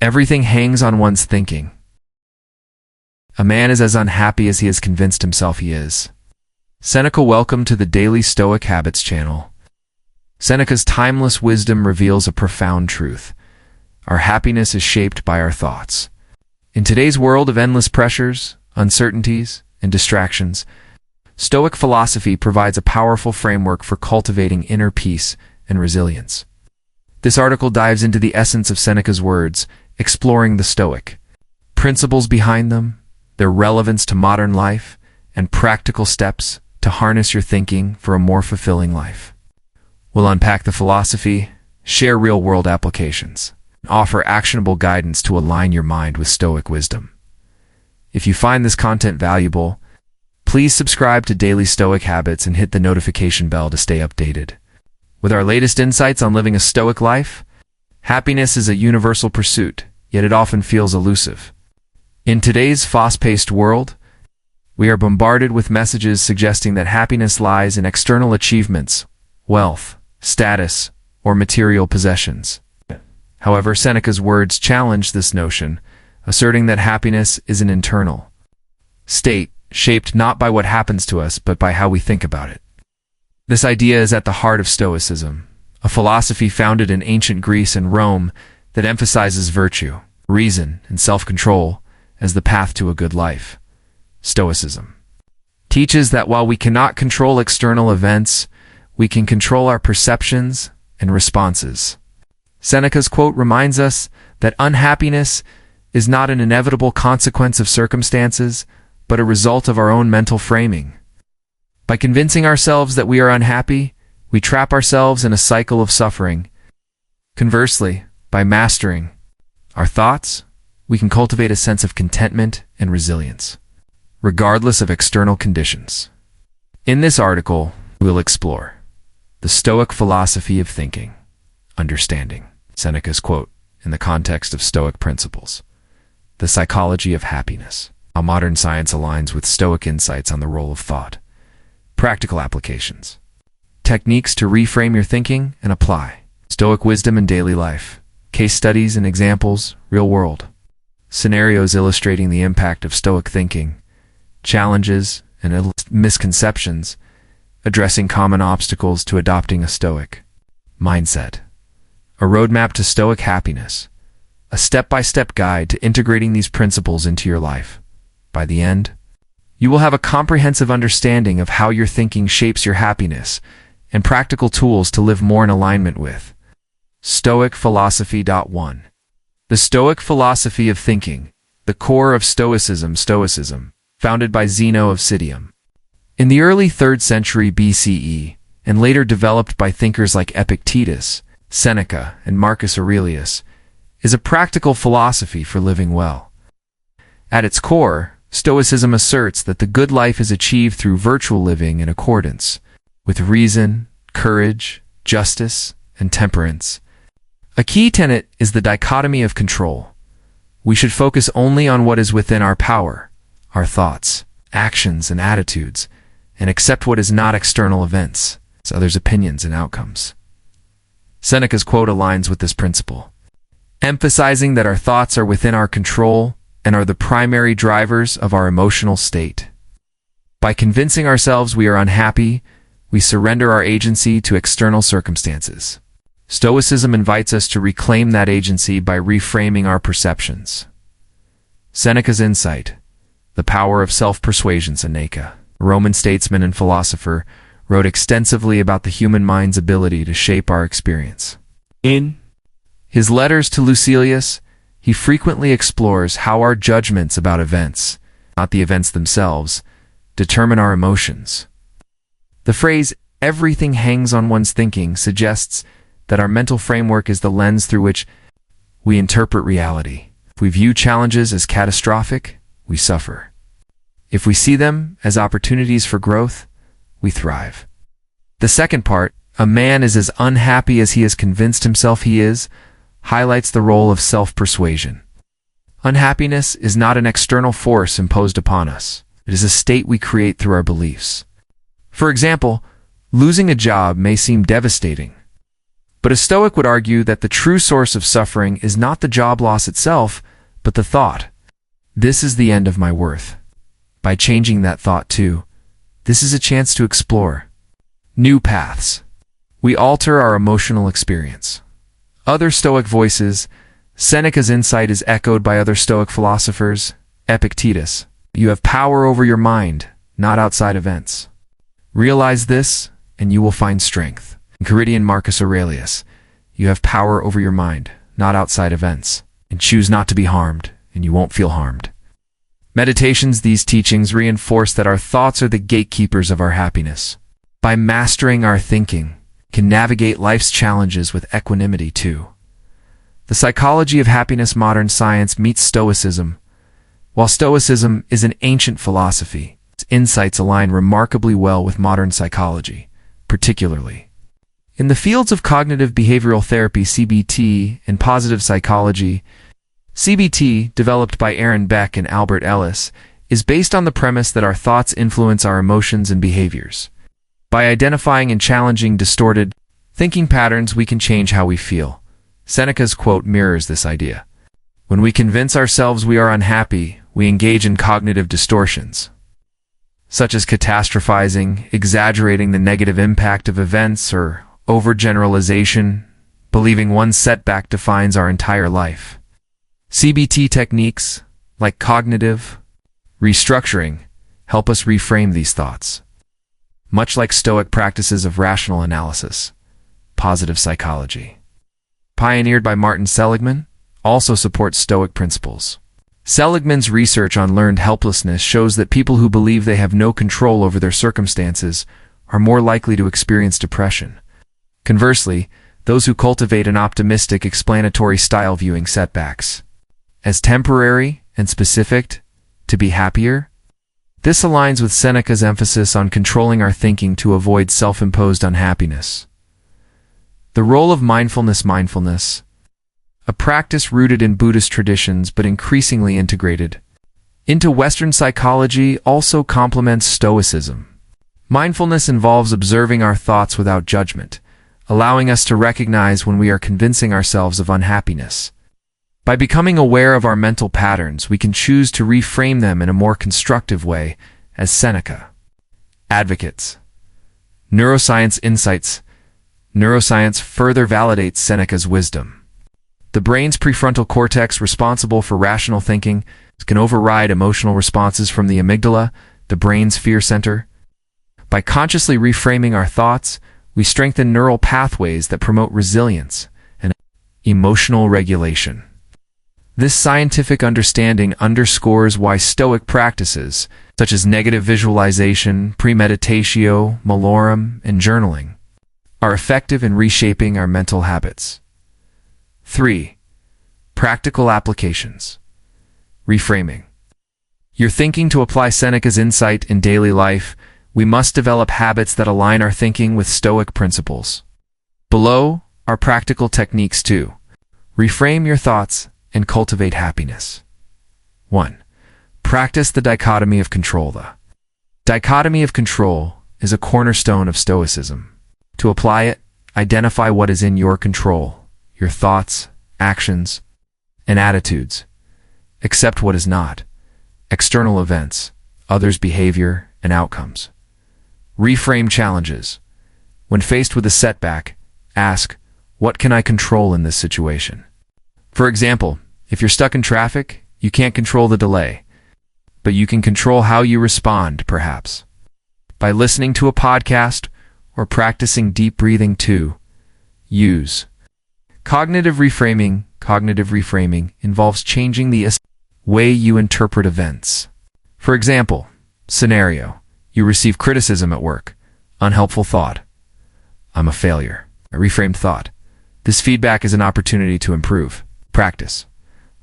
Everything hangs on one's thinking. A man is as unhappy as he has convinced himself he is. Seneca, welcome to the Daily Stoic Habits channel. Seneca's timeless wisdom reveals a profound truth. Our happiness is shaped by our thoughts. In today's world of endless pressures, uncertainties, and distractions, Stoic philosophy provides a powerful framework for cultivating inner peace and resilience. This article dives into the essence of Seneca's words, exploring the Stoic principles behind them, their relevance to modern life, and practical steps to harness your thinking for a more fulfilling life. We'll unpack the philosophy, share real-world applications, and offer actionable guidance to align your mind with Stoic wisdom. If you find this content valuable, please subscribe to Daily Stoic Habits and hit the notification bell to stay updated. With our latest insights on living a Stoic life, happiness is a universal pursuit, yet it often feels elusive. In today's fast-paced world, we are bombarded with messages suggesting that happiness lies in external achievements, wealth, status, or material possessions. However, Seneca's words challenge this notion, asserting that happiness is an internal state, shaped not by what happens to us, but by how we think about it. This idea is at the heart of Stoicism, a philosophy founded in ancient Greece and Rome that emphasizes virtue, reason, and self-control as the path to a good life. Stoicism teaches that while we cannot control external events, we can control our perceptions and responses. Seneca's quote reminds us that unhappiness is not an inevitable consequence of circumstances, but a result of our own mental framing. By convincing ourselves that we are unhappy, we trap ourselves in a cycle of suffering. Conversely, by mastering our thoughts, we can cultivate a sense of contentment and resilience, regardless of external conditions. In this article, we'll explore the Stoic philosophy of thinking, understanding Seneca's quote in the context of Stoic principles, the psychology of happiness, how modern science aligns with Stoic insights on the role of thought, practical applications, techniques to reframe your thinking and apply Stoic wisdom in daily life, case studies and examples, real world scenarios illustrating the impact of Stoic thinking, challenges and misconceptions, addressing common obstacles to adopting a Stoic mindset, a roadmap to Stoic happiness, a step-by-step guide to integrating these principles into your life. By the end, you will have a comprehensive understanding of how your thinking shapes your happiness and practical tools to live more in alignment with Stoic philosophy. 1. The Stoic philosophy of thinking, the core of Stoicism, founded by Zeno of Citium. In the early 3rd century BCE, and later developed by thinkers like Epictetus, Seneca, and Marcus Aurelius, is a practical philosophy for living well. At its core, Stoicism asserts that the good life is achieved through virtual living in accordance with reason, courage, justice, and temperance. A key tenet is the dichotomy of control. We should focus only on what is within our power, our thoughts, actions, and attitudes, and accept what is not external events, others' opinions and outcomes. Seneca's quote aligns with this principle, emphasizing that our thoughts are within our control and are the primary drivers of our emotional state. By convincing ourselves we are unhappy, we surrender our agency to external circumstances. Stoicism invites us to reclaim that agency by reframing our perceptions. Seneca's insight, the power of self-persuasion. Seneca, a Roman statesman and philosopher, wrote extensively about the human mind's ability to shape our experience. In his letters to Lucilius, he frequently explores how our judgments about events, not the events themselves, determine our emotions. The phrase, "everything hangs on one's thinking," suggests that our mental framework is the lens through which we interpret reality. If we view challenges as catastrophic, we suffer. If we see them as opportunities for growth, we thrive. The second part, "a man is as unhappy as he has convinced himself he is," highlights the role of self-persuasion. Unhappiness is not an external force imposed upon us. It is a state we create through our beliefs. For example, losing a job may seem devastating, But a Stoic would argue that the true source of suffering is not the job loss itself, but the thought, "This is the end of my worth." By changing that thought to, "This is a chance to explore new paths," we alter our emotional experience. Other Stoic voices. Seneca's insight is echoed by other Stoic philosophers. Epictetus, "You have power over your mind, not outside events. Realize this, and you will find strength." Enchiridion Marcus Aurelius, "You have power over your mind, not outside events, and choose not to be harmed, and you won't feel harmed." Meditations. These teachings reinforce that our thoughts are the gatekeepers of our happiness. By mastering our thinking, we can navigate life's challenges with equanimity too. The psychology of happiness. Modern science meets Stoicism. While Stoicism is an ancient philosophy, its insights align remarkably well with modern psychology, particularly in the fields of cognitive behavioral therapy (CBT) and positive psychology. CBT, developed by Aaron Beck and Albert Ellis, is based on the premise that our thoughts influence our emotions and behaviors. By identifying and challenging distorted thinking patterns, we can change how we feel. Seneca's quote mirrors this idea. When we convince ourselves we are unhappy, we engage in cognitive distortions, such as catastrophizing, exaggerating the negative impact of events, or overgeneralization, believing one setback defines our entire life. CBT techniques, like cognitive restructuring, help us reframe these thoughts. Much like Stoic practices of rational analysis, positive psychology, pioneered by Martin Seligman, also supports Stoic principles. Seligman's research on learned helplessness shows that people who believe they have no control over their circumstances are more likely to experience depression. Conversely, those who cultivate an optimistic explanatory style viewing setbacks as temporary and specific to be happier. This aligns with Seneca's emphasis on controlling our thinking to avoid self-imposed unhappiness. The role of mindfulness, a practice rooted in Buddhist traditions but increasingly integrated into Western psychology, also complements Stoicism. Mindfulness involves observing our thoughts without judgment, allowing us to recognize when we are convincing ourselves of unhappiness. By becoming aware of our mental patterns, we can choose to reframe them in a more constructive way, as Seneca advocates. Neuroscience insights. Neuroscience further validates Seneca's wisdom. The brain's prefrontal cortex, responsible for rational thinking, can override emotional responses from the amygdala, the brain's fear center. By consciously reframing our thoughts, we strengthen neural pathways that promote resilience and emotional regulation. This scientific understanding underscores why Stoic practices, such as negative visualization, premeditatio, malorum, and journaling, are effective in reshaping our mental habits. 3. Practical applications. Reframing. You're thinking to apply Seneca's insight in daily life. We must develop habits that align our thinking with Stoic principles. Below are practical techniques to reframe your thoughts and cultivate happiness. 1. Practice the dichotomy of control. The dichotomy of control is a cornerstone of Stoicism. To apply it, identify what is in your control, your thoughts, actions, and attitudes. Accept what is not, external events, others' behavior, and outcomes. Reframe challenges. When faced with a setback, ask, what can I control in this situation? For example, if you're stuck in traffic, you can't control the delay, but you can control how you respond, perhaps. By listening to a podcast or practicing deep breathing too. Use cognitive reframing. Cognitive reframing involves changing the way you interpret events. For example, scenario. You receive criticism at work. Unhelpful thought. I'm a failure. A reframed thought. This feedback is an opportunity to improve. Practice.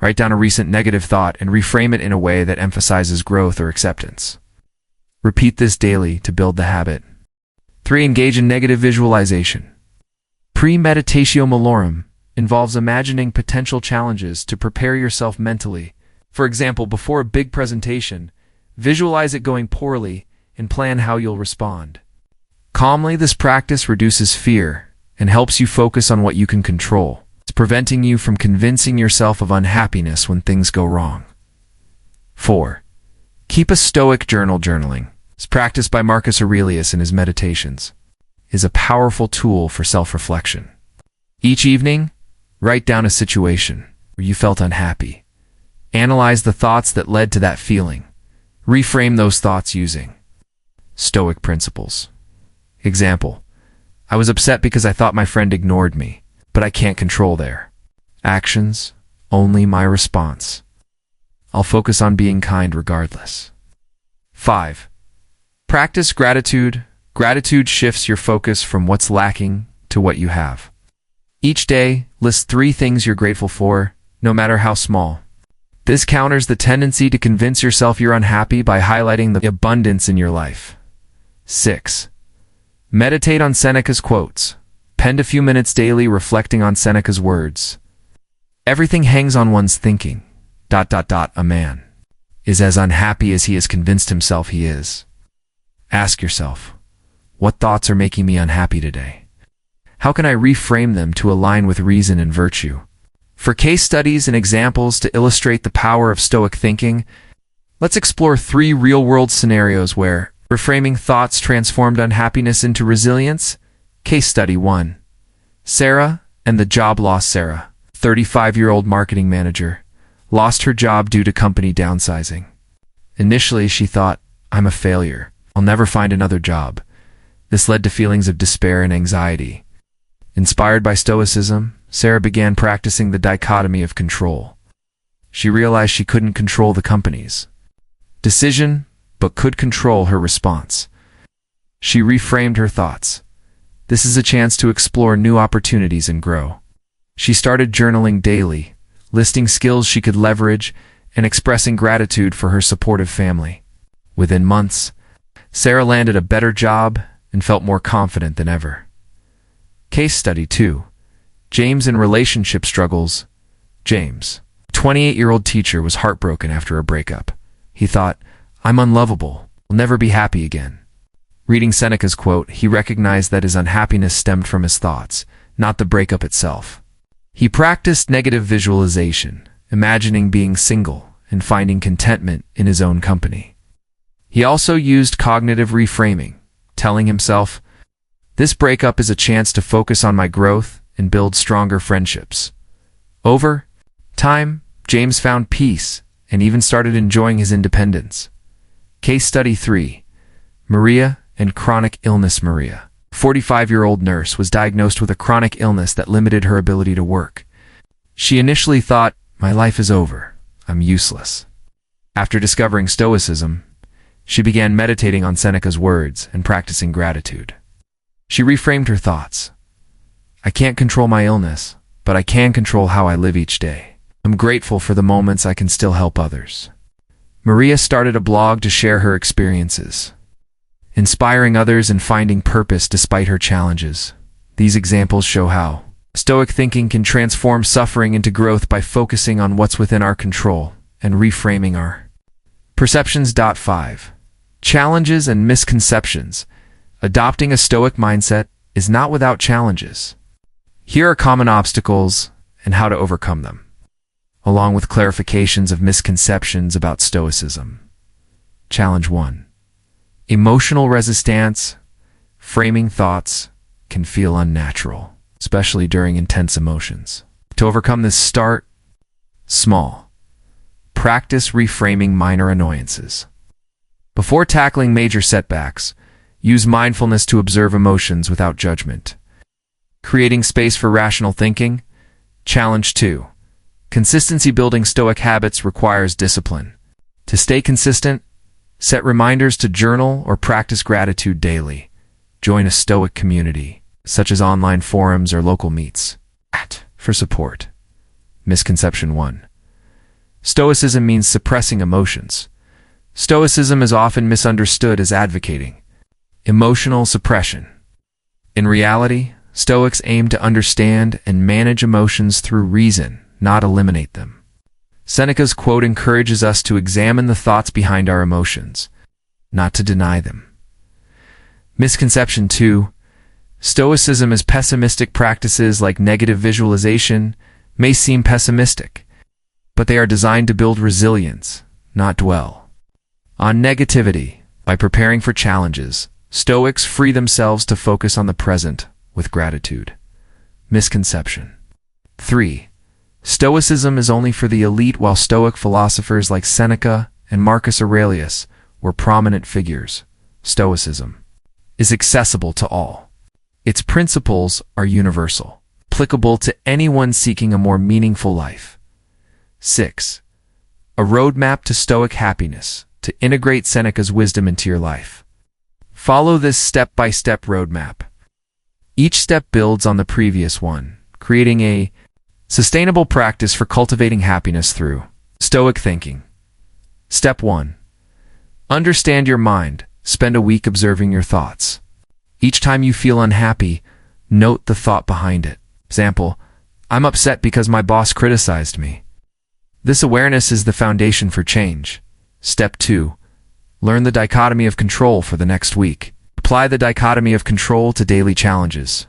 Write down a recent negative thought and reframe it in a way that emphasizes growth or acceptance. Repeat this daily to build the habit. 3. Engage in negative visualization. Premeditatio malorum involves imagining potential challenges to prepare yourself mentally. For example, before a big presentation, visualize it going poorly and plan how you'll respond. Calmly, this practice reduces fear and helps you focus on what you can control. It's preventing you from convincing yourself of unhappiness when things go wrong. 4. Keep a Stoic journal. Journaling, as practiced by Marcus Aurelius in his Meditations, is a powerful tool for self-reflection. Each evening, write down a situation where you felt unhappy. Analyze the thoughts that led to that feeling. Reframe those thoughts using Stoic principles. Example: I was upset because I thought my friend ignored me, but I can't control their actions, only my response. I'll focus on being kind regardless. 5. Practice gratitude. Gratitude shifts your focus from what's lacking to what you have. Each day, list 3 things you're grateful for, no matter how small. This counters the tendency to convince yourself you're unhappy by highlighting the abundance in your life. 6. Meditate on Seneca's quotes. Spend a few minutes daily reflecting on Seneca's words. Everything hangs on one's thinking. ... A man is as unhappy as he has convinced himself he is. Ask yourself, what thoughts are making me unhappy today? How can I reframe them to align with reason and virtue? For case studies and examples to illustrate the power of Stoic thinking, let's explore 3 real-world scenarios where reframing thoughts transformed unhappiness into resilience. Case study 1. Sarah and the job loss. Sarah, 35-year-old marketing manager, lost her job due to company downsizing. Initially, she thought, I'm a failure. I'll never find another job. This led to feelings of despair and anxiety. Inspired by Stoicism, Sarah began practicing the dichotomy of control. She realized she couldn't control the company's decision, but could control her response. She reframed her thoughts. This is a chance to explore new opportunities and grow. She started journaling daily, listing skills she could leverage and expressing gratitude for her supportive family. Within months, Sarah landed a better job and felt more confident than ever. Case study 2. James in relationship struggles. James, a 28-year-old teacher, was heartbroken after a breakup. He thought, I'm unlovable. I'll never be happy again. Reading Seneca's quote, he recognized that his unhappiness stemmed from his thoughts, not the breakup itself. He practiced negative visualization, imagining being single and finding contentment in his own company. He also used cognitive reframing, telling himself, this breakup is a chance to focus on my growth and build stronger friendships. Over time, James found peace and even started enjoying his independence. Case study 3. Maria and chronic illness. Maria, 45-year-old nurse, was diagnosed with a chronic illness that limited her ability to work. She initially thought, my life is over. I'm useless. After discovering Stoicism, she began meditating on Seneca's words and practicing gratitude. She reframed her thoughts. I can't control my illness, but I can control how I live each day. I'm grateful for the moments I can still help others. Maria started a blog to share her experiences, inspiring others and finding purpose despite her challenges. These examples show how Stoic thinking can transform suffering into growth by focusing on what's within our control and reframing our perceptions. 5. Challenges and misconceptions. Adopting a Stoic mindset is not without challenges. Here are common obstacles and how to overcome them, along with clarifications of misconceptions about Stoicism. Challenge 1. Emotional resistance. Framing thoughts can feel unnatural, especially during intense emotions. To overcome this, start small. Practice reframing minor annoyances. Before tackling major setbacks, use mindfulness to observe emotions without judgment. Creating space for rational thinking. Challenge 2. Consistency. Building Stoic habits requires discipline. To stay consistent, set reminders to journal or practice gratitude daily. Join a Stoic community, such as online forums or local meets, for support. Misconception 1. Stoicism means suppressing emotions. Stoicism is often misunderstood as advocating emotional suppression. In reality, Stoics aim to understand and manage emotions through reason, not eliminate them. Seneca's quote encourages us to examine the thoughts behind our emotions, not to deny them. Misconception 2. Stoicism as pessimistic practices like negative visualization may seem pessimistic, but they are designed to build resilience, not dwell on negativity. By preparing for challenges, Stoics free themselves to focus on the present with gratitude. Misconception. 3. Stoicism is only for the elite. While Stoic philosophers like Seneca and Marcus Aurelius were prominent figures, Stoicism is accessible to all. Its principles are universal, applicable to anyone seeking a more meaningful life. 6. A roadmap to Stoic happiness. To integrate Seneca's wisdom into your life, follow this step-by-step roadmap. Each step builds on the previous one, creating a sustainable practice for cultivating happiness through Stoic thinking. Step 1. Understand your mind. Spend a week observing your thoughts. Each time you feel unhappy, note the thought behind it. Example, I'm upset because my boss criticized me. This awareness is the foundation for change. Step 2. Learn the dichotomy of control for the next week. Apply the dichotomy of control to daily challenges.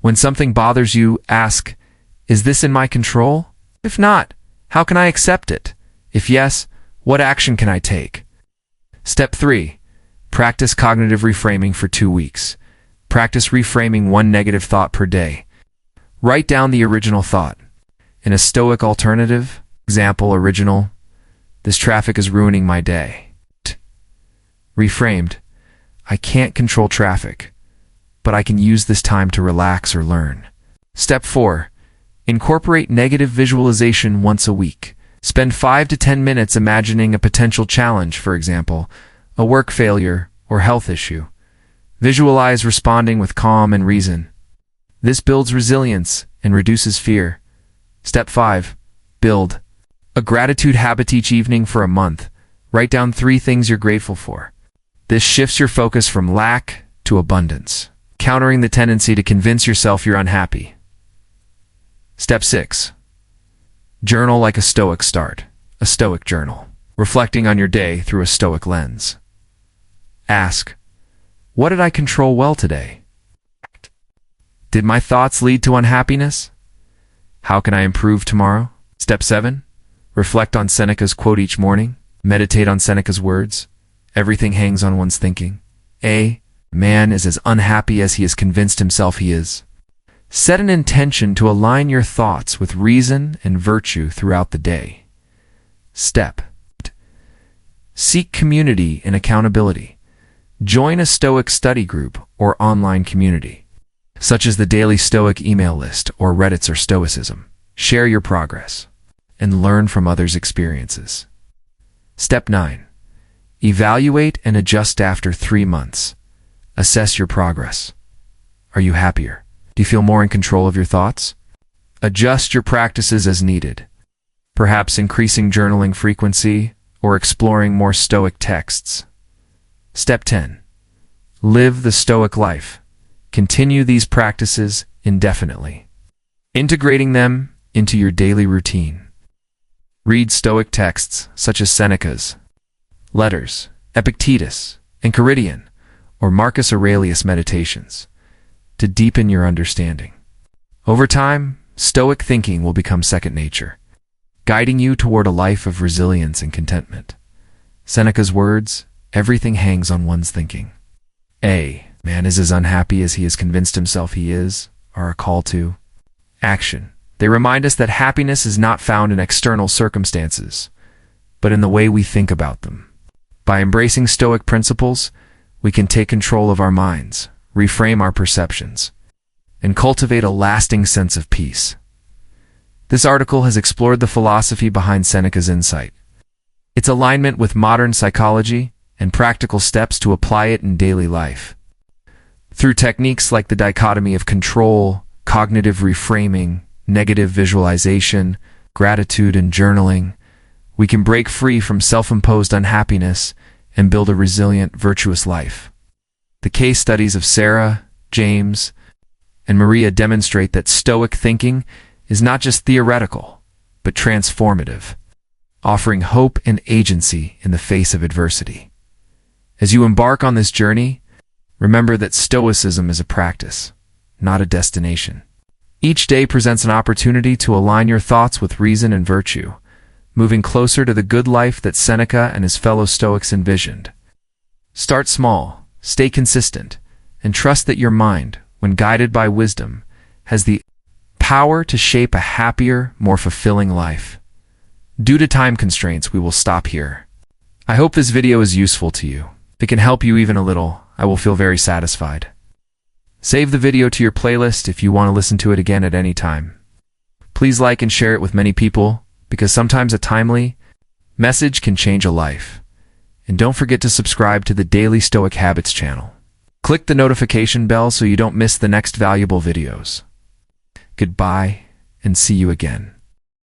When something bothers you, ask, is this in my control? If not, how can I accept it? If yes, what action can I take? Step 3. Practice cognitive reframing for 2 weeks. Practice reframing one negative thought per day. Write down the original thought. In a Stoic alternative, example original, this traffic is ruining my day. Reframed, I can't control traffic, but I can use this time to relax or learn. Step 4. Incorporate negative visualization once a week. Spend 5 to 10 minutes imagining a potential challenge, for example, a work failure or health issue. Visualize responding with calm and reason. This builds resilience and reduces fear. Step 5. Build a gratitude habit. Each evening for a month, write down 3 things you're grateful for. This shifts your focus from lack to abundance, countering the tendency to convince yourself you're unhappy. Step 6. Journal like a Stoic. Start a Stoic journal, reflecting on your day through a Stoic lens. Ask, what did I control well today? Did my thoughts lead to unhappiness? How can I improve tomorrow? Step 7. Reflect on Seneca's quote each morning. Meditate on Seneca's words. Everything hangs on one's thinking. A man is as unhappy as he is convinced himself he is. Set an intention to align your thoughts with reason and virtue throughout the day. Step. Seek community and accountability. Join a Stoic study group or online community, such as the Daily Stoic email list or Reddit's or Stoicism. Share your progress and learn from others' experiences. Step 9. Evaluate and adjust after 3 months. Assess your progress. Are you happier? Do you feel more in control of your thoughts? Adjust your practices as needed, perhaps increasing journaling frequency or exploring more Stoic texts. Step 10. Live the Stoic life. Continue these practices indefinitely, integrating them into your daily routine. Read Stoic texts such as Seneca's Letters, Epictetus, Enchiridion, or Marcus Aurelius Meditations to deepen your understanding. Over time, Stoic thinking will become second nature, guiding you toward a life of resilience and contentment. Seneca's words, everything hangs on one's thinking. A man is as unhappy as he is convinced himself he is, are a call to action. They remind us that happiness is not found in external circumstances, but in the way we think about them. By embracing Stoic principles, we can take control of our minds, reframe our perceptions, and cultivate a lasting sense of peace. This article has explored the philosophy behind Seneca's insight, its alignment with modern psychology, and practical steps to apply it in daily life. Through techniques like the dichotomy of control, cognitive reframing, negative visualization, gratitude, and journaling, we can break free from self-imposed unhappiness and build a resilient, virtuous life. The case studies of Sarah, James, and Maria demonstrate that Stoic thinking is not just theoretical, but transformative, offering hope and agency in the face of adversity. As you embark on this journey, remember that Stoicism is a practice, not a destination. Each day presents an opportunity to align your thoughts with reason and virtue, moving closer to the good life that Seneca and his fellow Stoics envisioned. Start small, stay consistent, and trust that your mind, when guided by wisdom, has the power to shape a happier, more fulfilling life. Due to time constraints, we will stop here. I hope this video is useful to you. If it can help you even a little, I will feel very satisfied. Save the video to your playlist if you want to listen to it again at any time. Please like and share it with many people, because sometimes a timely message can change a life. And don't forget to subscribe to the Daily Stoic Habits channel. Click the notification bell so you don't miss the next valuable videos. Goodbye, and see you again.